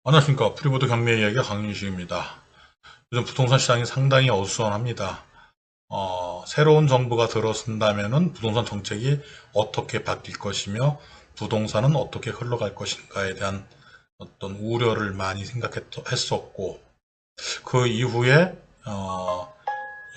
안녕하십니까. 프리보드 경매 이야기 강윤식입니다. 요즘 부동산 시장이 상당히 어수선합니다. 새로운 정부가 들어선다면은 부동산 정책이 어떻게 바뀔 것이며 부동산은 어떻게 흘러갈 것인가에 대한 어떤 우려를 많이 생각했었고, 그 이후에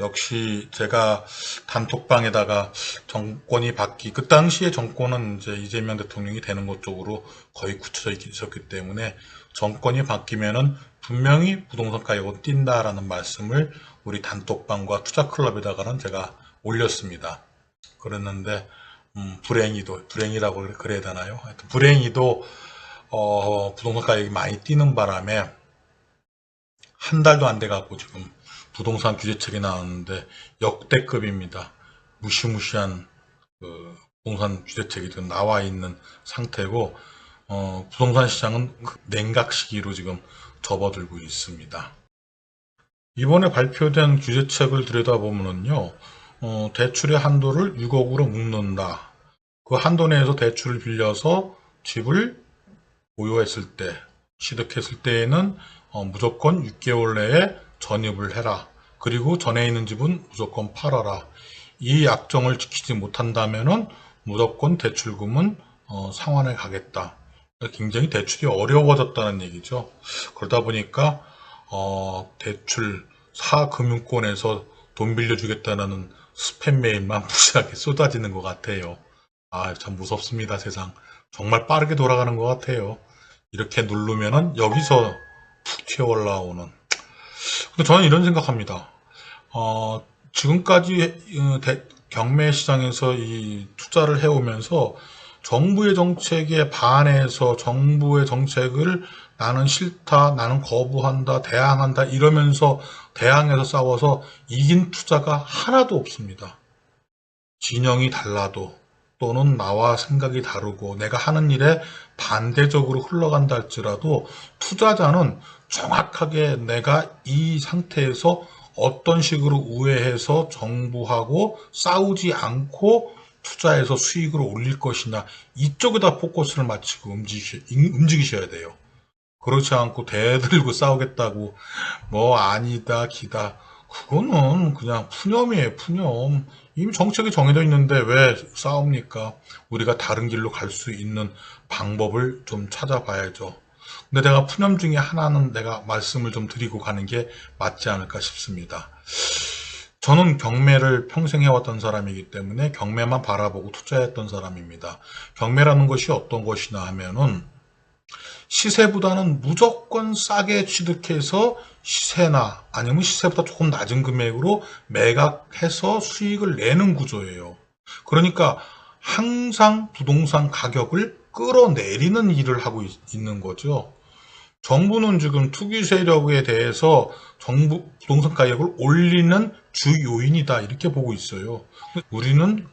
역시 제가 단톡방에다가 정권이 그 당시에 정권은 이제 이재명 대통령이 되는 것 쪽으로 거의 굳혀져 있었기 때문에 정권이 바뀌면은 분명히 부동산 가격은 뛴다라는 말씀을 우리 단톡방과 투자클럽에다가는 제가 올렸습니다. 그랬는데, 불행이라고 그래야 되나요? 하여튼 불행히도, 부동산 가격이 많이 뛰는 바람에 한 달도 안 돼갖고 지금 부동산 규제책이 나왔는데 역대급입니다. 무시무시한 부동산 규제책이 지금 나와 있는 상태고, 부동산 시장은 냉각 시기로 지금 접어들고 있습니다. 이번에 발표된 규제책을 들여다보면요, 대출의 한도를 6억으로 묶는다. 그 한도 내에서 대출을 빌려서 집을 보유했을 때, 취득했을 때에는 무조건 6개월 내에 전입을 해라. 그리고 전에 있는 집은 무조건 팔아라. 이 약정을 지키지 못한다면은 무조건 대출금은 상환해 가겠다. 굉장히 대출이 어려워졌다는 얘기죠. 그러다 보니까 대출 사금융권에서 돈 빌려주겠다는 스팸 메일만 무시하게 쏟아지는 것 같아요. 참 무섭습니다, 세상. 정말 빠르게 돌아가는 것 같아요. 이렇게 누르면은 여기서 푹 튀어 올라오는. 근데 저는 이런 생각합니다. 지금까지 경매 시장에서 이 투자를 해오면서 정부의 정책에 반해서 정부의 정책을 나는 싫다, 나는 거부한다, 대항한다 이러면서 대항해서 싸워서 이긴 투자가 하나도 없습니다. 진영이 달라도 또는 나와 생각이 다르고 내가 하는 일에 반대적으로 흘러간다 할지라도 투자자는 정확하게 내가 이 상태에서 어떤 식으로 우회해서 정부하고 싸우지 않고 투자해서 수익을 올릴 것이냐 이쪽에다 포커스를 맞추고 움직이셔야 돼요. 그렇지 않고 대들고 싸우겠다고 뭐 아니다 기다 그거는 그냥 푸념이에요. 푸념. 이미 정책이 정해져 있는데 왜 싸웁니까? 우리가 다른 길로 갈 수 있는 방법을 좀 찾아봐야죠. 근데 내가 푸념 중에 하나는 내가 말씀을 좀 드리고 가는 게 맞지 않을까 싶습니다. 저는 경매를 평생 해왔던 사람이기 때문에 경매만 바라보고 투자했던 사람입니다. 경매라는 것이 어떤 것이냐 하면은 시세보다는 무조건 싸게 취득해서 시세나 아니면 시세보다 조금 낮은 금액으로 매각해서 수익을 내는 구조예요. 그러니까 항상 부동산 가격을 끌어내리는 일을 하고 있는 거죠. 정부는 지금 투기 세력에 대해서 부동산 가격을 올리는 주 요인이다 이렇게 보고 있어요. 우리는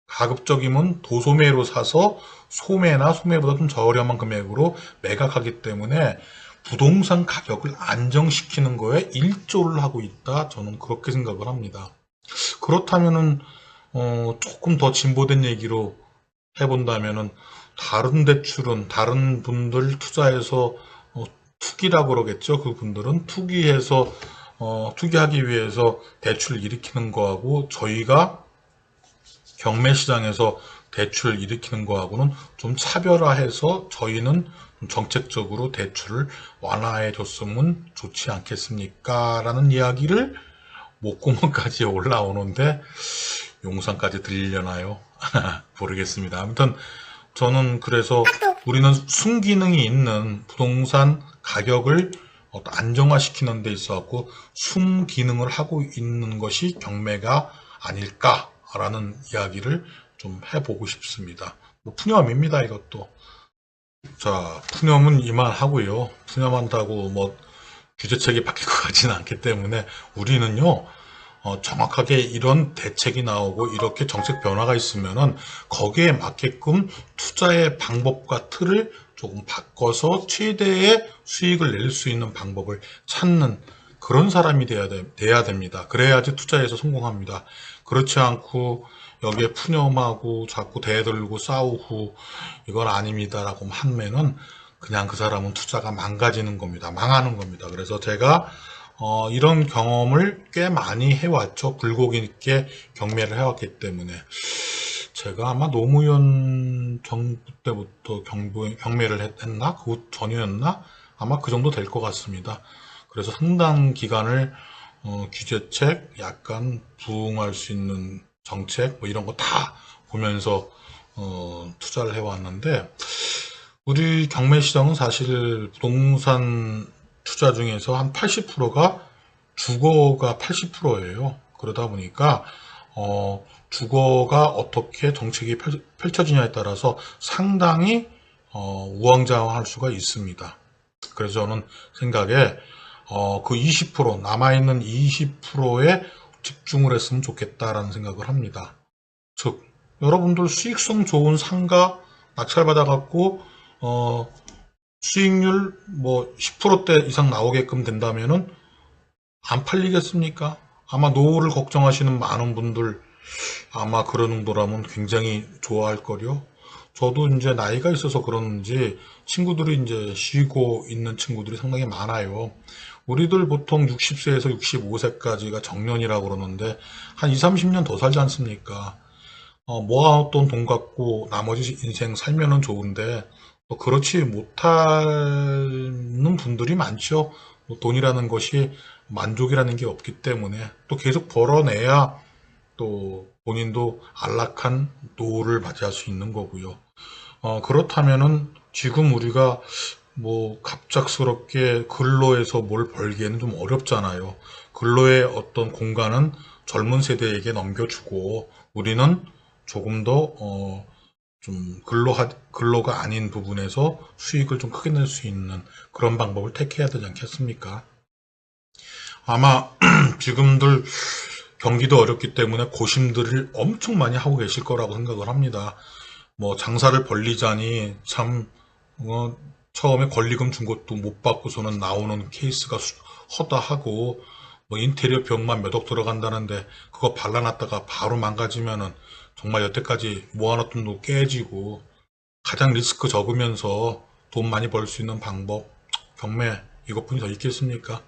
가급적이면 도소매로 사서 소매나 소매보다 좀 저렴한 금액으로 매각하기 때문에 부동산 가격을 안정시키는 거에 일조를 하고 있다. 저는 그렇게 생각을 합니다. 그렇다면은 조금 더 진보된 얘기로 해본다면은 다른 대출은 다른 분들 투자해서 투기라고 그러겠죠. 그분들은 투기해서 투기하기 위해서 대출을 일으키는 거하고 저희가 경매 시장에서 대출을 일으키는 거하고는 좀 차별화해서 저희는 정책적으로 대출을 완화해 줬으면 좋지 않겠습니까? 라는 이야기를 목구멍까지 올라오는데 용산까지 들리려나요? 모르겠습니다. 아무튼 저는 그래서 우리는 순기능이 있는 부동산 가격을 안정화시키는 데 있어서 순기능을 하고 있는 것이 경매가 아닐까라는 이야기를 좀 해보고 싶습니다. 뭐 푸념입니다, 이것도. 자, 푸념은 이만하고요. 푸념한다고 뭐 규제책이 바뀔 것 같지는 않기 때문에 우리는요, 정확하게 이런 대책이 나오고 이렇게 정책 변화가 있으면은 거기에 맞게끔 투자의 방법과 틀을 조금 바꿔서 최대의 수익을 낼 수 있는 방법을 찾는 그런 사람이 돼야 됩니다. 그래야지 투자에서 성공합니다. 그렇지 않고 여기에 푸념하고 자꾸 대들고 싸우고 이건 아닙니다라고 하면은 그냥 그 사람은 투자가 망가지는 겁니다. 망하는 겁니다. 그래서 제가 이런 경험을 꽤 많이 해왔죠. 굴곡 있게 경매를 해왔기 때문에. 제가 아마 노무현 정부 때부터 경매를 했나? 그 전이었나? 아마 그 정도 될 것 같습니다. 그래서 상당 기간을 규제책, 약간 부응할 수 있는 정책, 뭐 이런 거 다 보면서 투자를 해왔는데, 우리 경매 시장은 사실 부동산 투자 중에서 한 80%가 주거가 80%예요. 그러다 보니까 주거가 어떻게 정책이 펼쳐지냐에 따라서 상당히 우왕좌왕할 수가 있습니다. 그래서 저는 생각에 그 20% 남아있는 20%에 집중을 했으면 좋겠다라는 생각을 합니다. 즉 여러분들 수익성 좋은 상가 낙찰받아 갖고 수익률 뭐 10%대 이상 나오게끔 된다면은 안 팔리겠습니까? 아마 노후를 걱정하시는 많은 분들 아마 그런 정도라면 굉장히 좋아할 거요. 저도 이제 나이가 있어서 그런지 친구들이 이제 쉬고 있는 친구들이 상당히 많아요. 우리들 보통 60세에서 65세까지가 정년이라고 그러는데 한 2, 30년 더 살지 않습니까? 모아뒀던 돈 갖고 나머지 인생 살면은 좋은데 또 그렇지 못하는 분들이 많죠. 뭐 돈이라는 것이 만족이라는 게 없기 때문에 또 계속 벌어내야 또 본인도 안락한 노후를 맞이할 수 있는 거고요. 그렇다면은 지금 우리가 뭐 갑작스럽게 근로해서 뭘 벌기에는 좀 어렵잖아요. 근로의 어떤 공간은 젊은 세대에게 넘겨주고 우리는 조금 더 좀 근로가 아닌 부분에서 수익을 좀 크게 낼 수 있는 그런 방법을 택해야 되지 않겠습니까? 아마 지금들 경기도 어렵기 때문에 고심들을 엄청 많이 하고 계실 거라고 생각을 합니다. 뭐 장사를 벌리자니 참 처음에 권리금 준 것도 못 받고서는 나오는 케이스가 허다하고 뭐 인테리어 벽만 몇 억 들어간다는데 그거 발라놨다가 바로 망가지면은 정말 여태까지 모아놨던 돈 깨지고 가장 리스크 적으면서 돈 많이 벌 수 있는 방법 경매 이것뿐이 더 있겠습니까?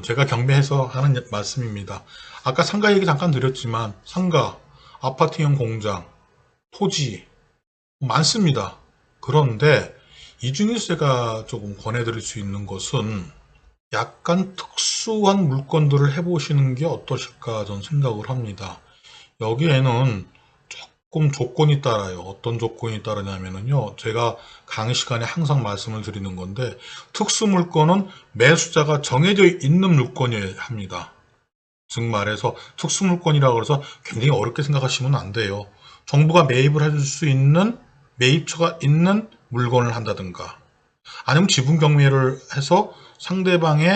제가 경매해서 하는 말씀입니다. 아까 상가 얘기 잠깐 드렸지만 상가, 아파트형 공장, 토지 많습니다. 그런데 이 중에서 제가 조금 권해드릴 수 있는 것은 약간 특수한 물건들을 해보시는 게 어떠실까 저는 생각을 합니다. 여기에는 조금 조건이 따라요. 어떤 조건이 따르냐면요. 제가 강의 시간에 항상 말씀을 드리는 건데 특수 물건은 매수자가 정해져 있는 물건이어야 합니다. 즉 말해서 특수 물건이라고 해서 굉장히 어렵게 생각하시면 안 돼요. 정부가 매입을 해줄 수 있는 매입처가 있는 물건을 한다든가 아니면 지분 경매를 해서 상대방이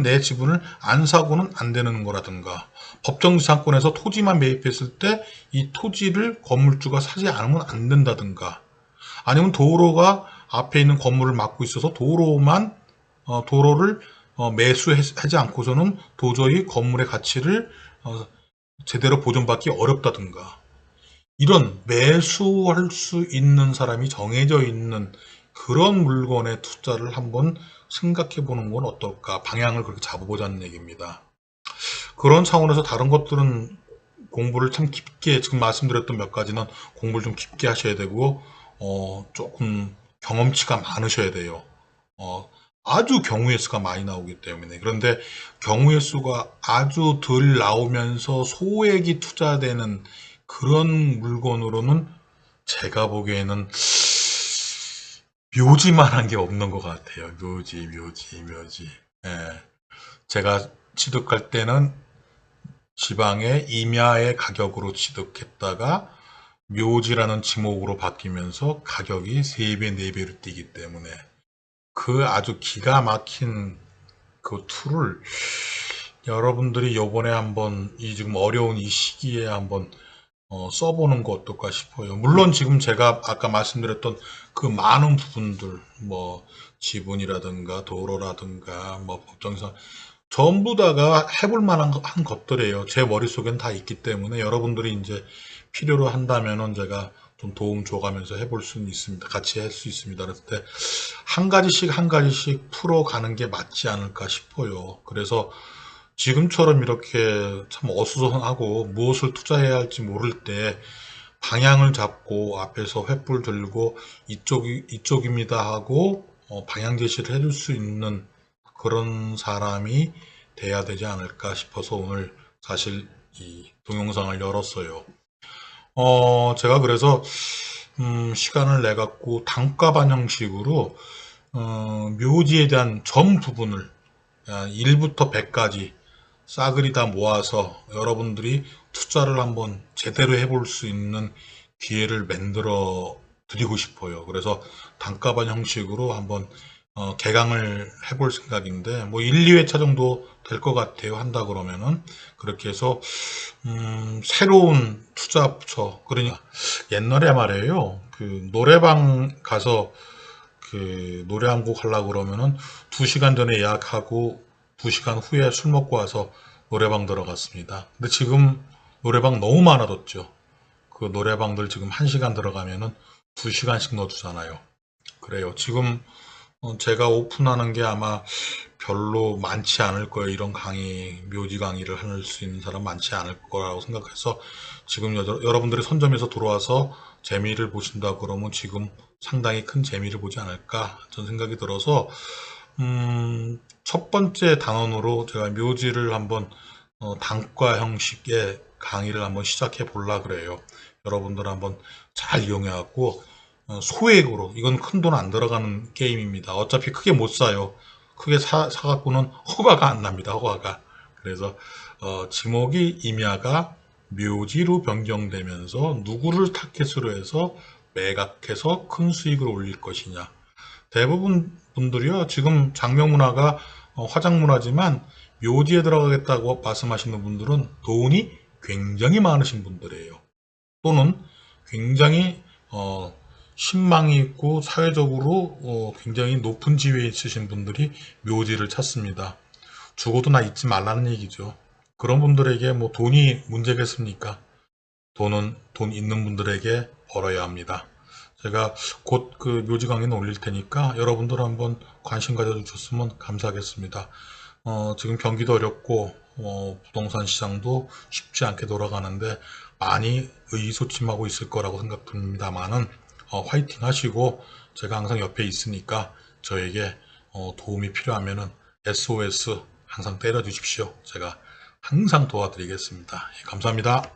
내 지분을 안 사고는 안 되는 거라든가 법정지상권에서 토지만 매입했을 때 이 토지를 건물주가 사지 않으면 안 된다든가 아니면 도로가 앞에 있는 건물을 막고 있어서 도로를 매수하지 않고서는 도저히 건물의 가치를 제대로 보존받기 어렵다든가 이런 매수할 수 있는 사람이 정해져 있는 그런 물건에 투자를 한번 생각해 보는 건 어떨까 방향을 그렇게 잡아보자는 얘기입니다. 그런 차원에서 다른 것들은 공부를 참 깊게 지금 말씀드렸던 몇 가지는 공부를 좀 깊게 하셔야 되고 조금 경험치가 많으셔야 돼요. 아주 경우의 수가 많이 나오기 때문에 그런데 경우의 수가 아주 덜 나오면서 소액이 투자되는 그런 물건으로는 제가 보기에는 묘지만한 게 없는 것 같아요. 묘지. 예. 제가 취득할 때는 지방의 임야의 가격으로 취득했다가 묘지라는 지목으로 바뀌면서 가격이 3배, 4배로 뛰기 때문에 그 아주 기가 막힌 그 툴을 여러분들이 요번에 한번 이 지금 어려운 이 시기에 한번 써보는 거 어떨까 싶어요. 물론 지금 제가 아까 말씀드렸던 그 많은 부분들 뭐 지분이라든가 도로라든가 뭐 법정상 전부 다가 해볼 만한 것들이에요. 제 머릿속엔 다 있기 때문에 여러분들이 이제 필요로 한다면은 제가 좀 도움 줘가면서 해볼 수는 있습니다. 같이 할 수 있습니다. 그럴 때 한 가지씩 풀어가는 게 맞지 않을까 싶어요. 그래서 지금처럼 이렇게 참 어수선하고 무엇을 투자해야 할지 모를 때 방향을 잡고 앞에서 횃불 들고 이쪽입니다 하고 방향 제시를 해줄 수 있는 그런 사람이 돼야 되지 않을까 싶어서 오늘 사실 이 동영상을 열었어요. 제가 그래서 시간을 내 갖고 단가반 형식으로 묘지에 대한 전 부분을 1부터 100까지 싸그리 다 모아서 여러분들이 투자를 한번 제대로 해볼 수 있는 기회를 만들어 드리고 싶어요. 그래서 단가반 형식으로 한번 개강을 해볼 생각인데 뭐 1, 2회차 정도 될 것 같아요. 한다 그러면은 그렇게 해서 새로운 투자처 그러니까 옛날에 말이에요. 그 노래방 가서 그 노래 한 곡 하려고 그러면은 2시간 전에 예약하고 2시간 후에 술 먹고 와서 노래방 들어갔습니다. 근데 지금 노래방 너무 많아졌죠. 그 노래방들 지금 1시간 들어가면은 2시간씩 넣어주잖아요. 그래요. 지금 제가 오픈하는 게 아마 별로 많지 않을 거예요. 이런 강의, 묘지 강의를 할 수 있는 사람 많지 않을 거라고 생각해서 지금 여러분들이 선점에서 들어와서 재미를 보신다 그러면 지금 상당히 큰 재미를 보지 않을까 저는 생각이 들어서 첫 번째 단원으로 제가 묘지를 한번 단과 형식의 강의를 한번 시작해 보려 그래요. 여러분들 한번 잘 이용해 갖고 소액으로 이건 큰 돈 안 들어가는 게임입니다. 어차피 크게 못 사요. 크게 사갖고는 허가가 안 납니다. 허가가. 그래서 지목이 임야가 묘지로 변경되면서 누구를 타겟으로 해서 매각해서 큰 수익을 올릴 것이냐. 대부분 분들이요. 지금 장명문화가 화장문화지만 묘지에 들어가겠다고 말씀하시는 분들은 돈이 굉장히 많으신 분들이에요. 또는 굉장히 신망이 있고 사회적으로 굉장히 높은 지위에 있으신 분들이 묘지를 찾습니다. 죽어도 나 잊지 말라는 얘기죠. 그런 분들에게 뭐 돈이 문제겠습니까? 돈은 돈 있는 분들에게 벌어야 합니다. 제가 곧 그 묘지 강의는 올릴 테니까 여러분들 한번 관심 가져주셨으면 감사하겠습니다. 지금 경기도 어렵고 부동산 시장도 쉽지 않게 돌아가는데 많이 의기소침하고 있을 거라고 생각됩니다만은 화이팅 하시고 제가 항상 옆에 있으니까 저에게 도움이 필요하면은 SOS 항상 때려 주십시오. 제가 항상 도와드리겠습니다. 예, 감사합니다.